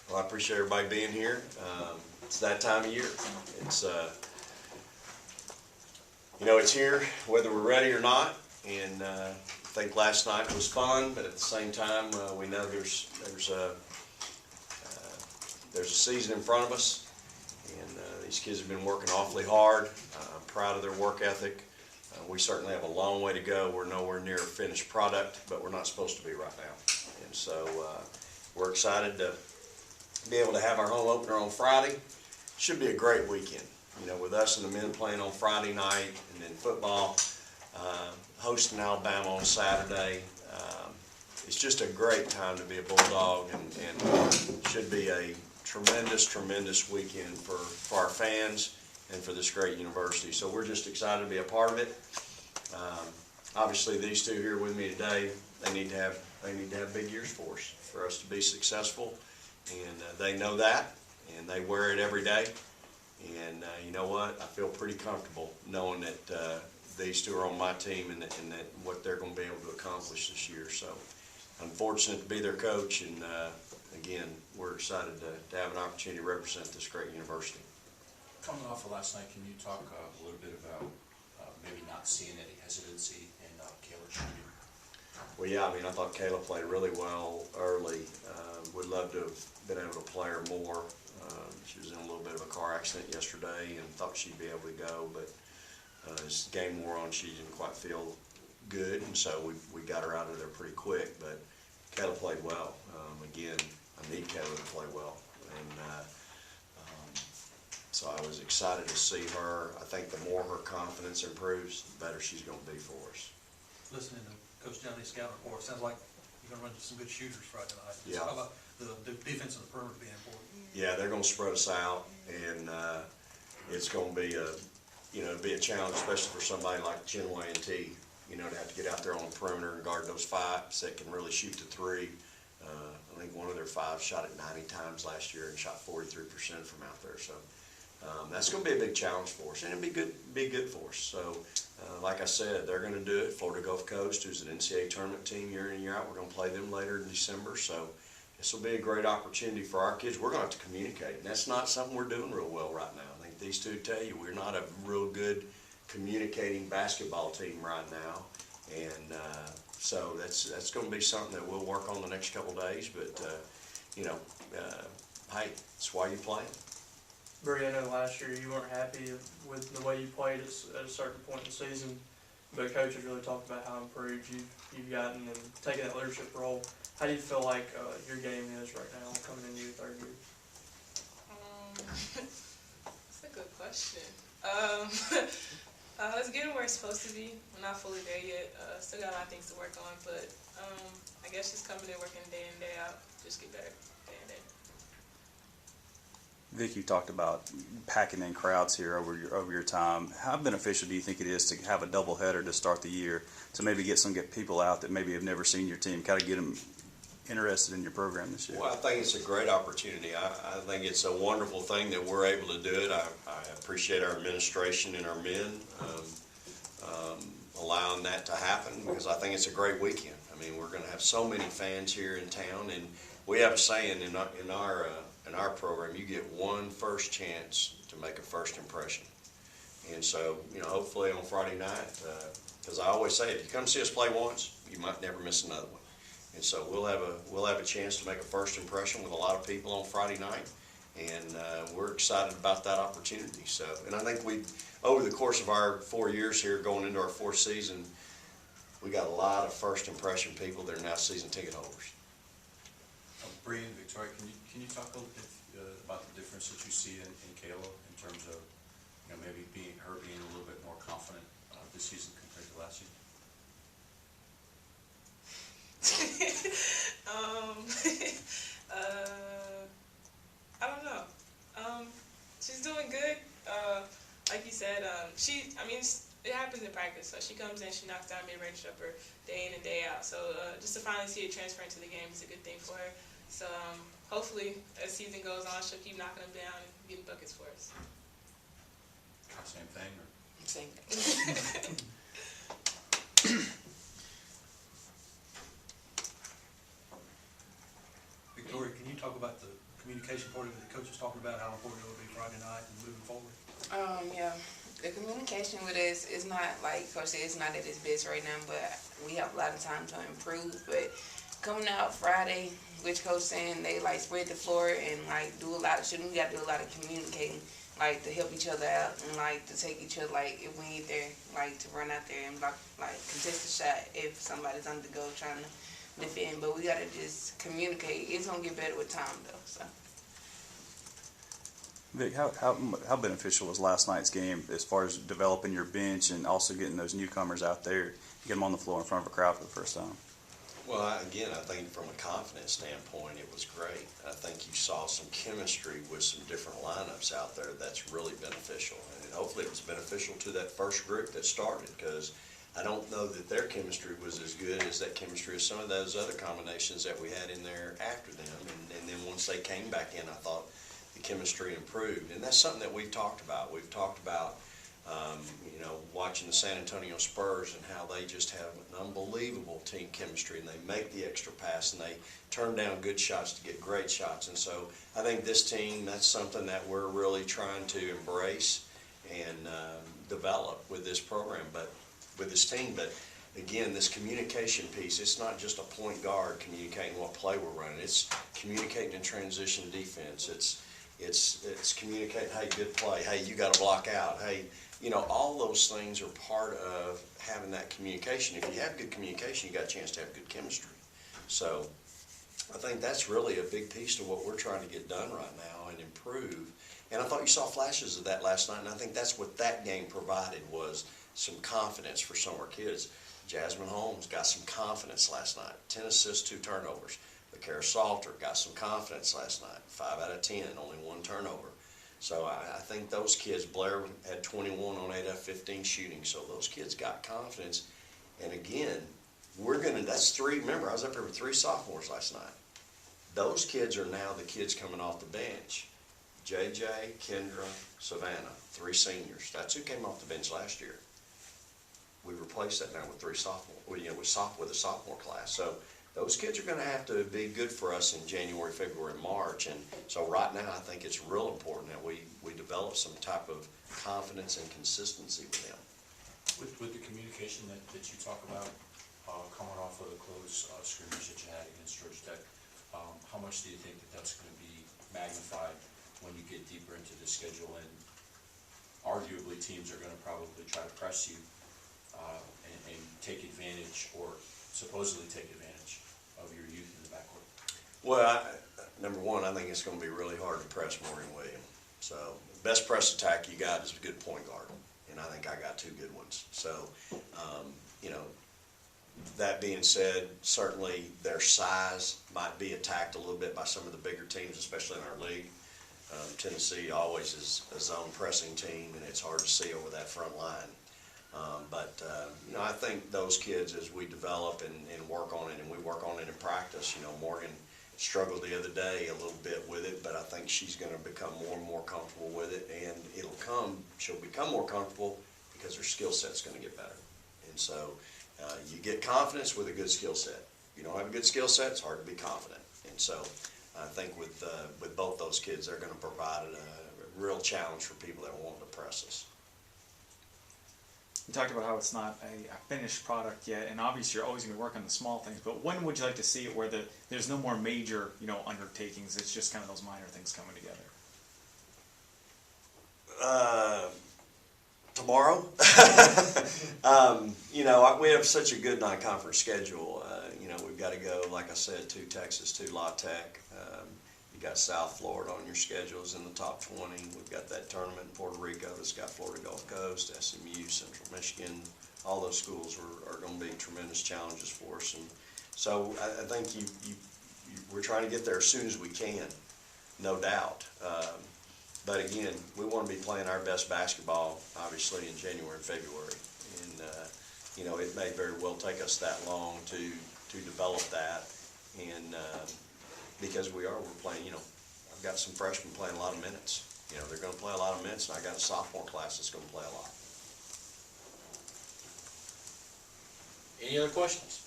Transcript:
Well, I appreciate everybody being here. It's that time of year. It's, it's here whether we're ready or not. And I think last night was fun, but at the same time, we know there's a season in front of us. And these kids have been working awfully hard. I'm proud of their work ethic. We certainly have a long way to go. We're nowhere near a finished product, but we're not supposed to be right now. And so we're excited to be able to have our home opener on Friday. Should be a great weekend. With us and the men playing on Friday night, and then football, hosting Alabama on Saturday. It's just a great time to be a Bulldog, and should be a tremendous weekend for our fans and for this great university. So we're just excited to be a part of it. Obviously, these two here with me today, they need to have big years for us to be successful, and they know that, and they wear it every day. And you know what? I feel pretty comfortable knowing that these two are on my team, and that what they're going to be able to accomplish this year. So I'm fortunate to be their coach, and again, we're excited to have an opportunity to represent this great university. Coming off of last night, can you talk a little bit about maybe not seeing any hesitancy in Kayla shooting? Well, yeah, I thought Kayla played really well early. Would love to have been able to play her more. She was in a little bit of a car accident yesterday and thought she'd be able to go, but as the game wore on, she didn't quite feel good, and so we got her out of there pretty quick. But Kayla played well. Again, I need Kayla to play well, and so I was excited to see her. I think the more her confidence improves, the better she's going to be for us. Listening to Coach Johnny's scouting report, sounds like you're going to run into some good shooters Friday night. Yeah. How about the defense of the perimeter being important? Yeah, they're going to spread us out, and it's going to be a challenge, especially for somebody like Chinway and T. To have to get out there on the perimeter and guard those fives that can really shoot the three. I think one of their fives shot it 90 times last year and shot 43% from out there. So that's going to be a big challenge for us, and it'll be good for us. So, like I said, they're going to do it. Florida Gulf Coast, who's an NCAA tournament team year in and year out, we're going to play them later in December. So this will be a great opportunity for our kids. We're going to have to communicate, and that's not something we're doing real well right now. I think these two tell you we're not a real good communicating basketball team right now, and so that's going to be something that we'll work on the next couple of days. But hey, that's why you play. Breanna, last year you weren't happy with the way you played at a certain point in the season, but Coach has really talked about how improved you've gotten and taken that leadership role. How do you feel like your game is right now coming into your third year? That's a good question. It's getting where it's supposed to be. We're not fully there yet. Still got a lot of things to work on, but I guess just coming in, working day in, day out, just get better day in, day. Vic, you talked about packing in crowds here over your time. How beneficial do you think it is to have a doubleheader to start the year, to maybe get people out that maybe have never seen your team, kind of get them interested in your program this year? Well, I think it's a great opportunity. I think it's a wonderful thing that we're able to do it. I appreciate our administration and our men allowing that to happen, because I think it's a great weekend. We're going to have so many fans here in town, and we have a saying in our program: you get one first chance to make a first impression. And so, hopefully on Friday night, because I always say, if you come see us play once, you might never miss another one. And so we'll have a chance to make a first impression with a lot of people on Friday night, and we're excited about that opportunity. So, and I think over the course of our 4 years here, going into our fourth season, we got a lot of first impression people that are now season ticket holders. Bree and Victoria, can you talk a little bit about the difference that you see in Kayla in terms of maybe being a little bit more confident this season compared to last season? I don't know. She's doing good. Like you said, it happens in practice. So she comes in, she knocks down mid-range jumper day in and day out. So just to finally see it transfer into the game is a good thing for her. So hopefully, as season goes on, she'll keep knocking them down and getting buckets for us. Same thing? Or? Same thing. Victoria, can you you talk about the communication part of it, the coach was talking about how important it will be Friday night and moving forward? Yeah, the communication with us is not, like Coach said, it's not at its best right now, but we have a lot of time to improve. But coming out Friday, which Coach saying they like spread the floor and like do a lot of shit, we got to do a lot of communicating, like to help each other out and like to take each other, like if we ain't there, like to run out there and block, like contest a shot if somebody's on the go trying to defend. But we got to just communicate. It's gonna get better with time though. So. Vic, how beneficial was last night's game as far as developing your bench and also getting those newcomers out there, get them on the floor in front of a crowd for the first time? Well, again, I think from a confidence standpoint, it was great. I think you saw some chemistry with some different lineups out there that's really beneficial. And hopefully it was beneficial to that first group that started, because I don't know that their chemistry was as good as that chemistry of some of those other combinations that we had in there after them. And then once they came back in, I thought the chemistry improved. And that's something that we've talked about. We've talked about watching the San Antonio Spurs and how they just have an unbelievable team chemistry, and they make the extra pass and they turn down good shots to get great shots. And so I think this team, that's something that we're really trying to embrace and develop with this program, but with this team. But again, this communication piece, it's not just a point guard communicating what play we're running. It's communicating in transition defense. It's communicating, hey, good play. Hey, you got to block out. Hey, all those things are part of having that communication. If you have good communication, you got a chance to have good chemistry. So I think that's really a big piece to what we're trying to get done right now and improve. And I thought you saw flashes of that last night, and I think that's what that game provided, was some confidence for some of our kids. Jasmine Holmes got some confidence last night, 10 assists, 2 turnovers. Bakara Salter got some confidence last night, 5 out of 10, only 1 turnover. So I think those kids, Blair had 21 on 8 out of 15 shooting, so those kids got confidence. And again, that's 3, remember, I was up there with 3 sophomores last night. Those kids are now the kids coming off the bench. JJ, Kendra, Savannah, 3 seniors. That's who came off the bench last year. We replaced that now with 3 sophomores, with a sophomore class. So those kids are going to have to be good for us in January, February, March. And so right now I think it's real important that we develop some type of confidence and consistency with them. With the communication that you talk about, coming off of the close scrimmage that you had against Georgia Tech, how much do you think that that's going to be magnified when you get deeper into the schedule, and arguably teams are going to probably try to press you and take advantage, or supposedly take advantage of your youth in the backcourt? Well, number one, I think it's going to be really hard to press Morgan Williams. So the best press attack you got is a good point guard, and I think I got 2 good ones. So, that being said, certainly their size might be attacked a little bit by some of the bigger teams, especially in our league. Tennessee always is a zone pressing team, and it's hard to see over that front line. I think those kids, as we develop and work on it, and we work on it in practice, Morgan struggled the other day a little bit with it, but I think she's going to become more and more comfortable with it, and she'll become more comfortable because her skill set's going to get better. And so you get confidence with a good skill set. If you don't have a good skill set, it's hard to be confident. And so I think with both those kids, they're going to provide a real challenge for people that want to press us. You talked about how it's not a finished product yet, and obviously you're always going to work on the small things, but when would you like to see it where there's no more major, undertakings, it's just kind of those minor things coming together? Tomorrow. We have such a good non-conference schedule. We've got to go, like I said, to Texas, to La Tech. You got South Florida on your schedules in the top 20. We've got that tournament in Puerto Rico that's got Florida Gulf Coast, SMU, Central Michigan. All those schools are going to be tremendous challenges for us. And so I think we're trying to get there as soon as we can, no doubt. But again, we want to be playing our best basketball, obviously, in January and February. And, it may very well take us that long to develop that. And because we're playing, I've got some freshmen playing a lot of minutes. They're going to play a lot of minutes, and I got a sophomore class that's going to play a lot. Any other questions?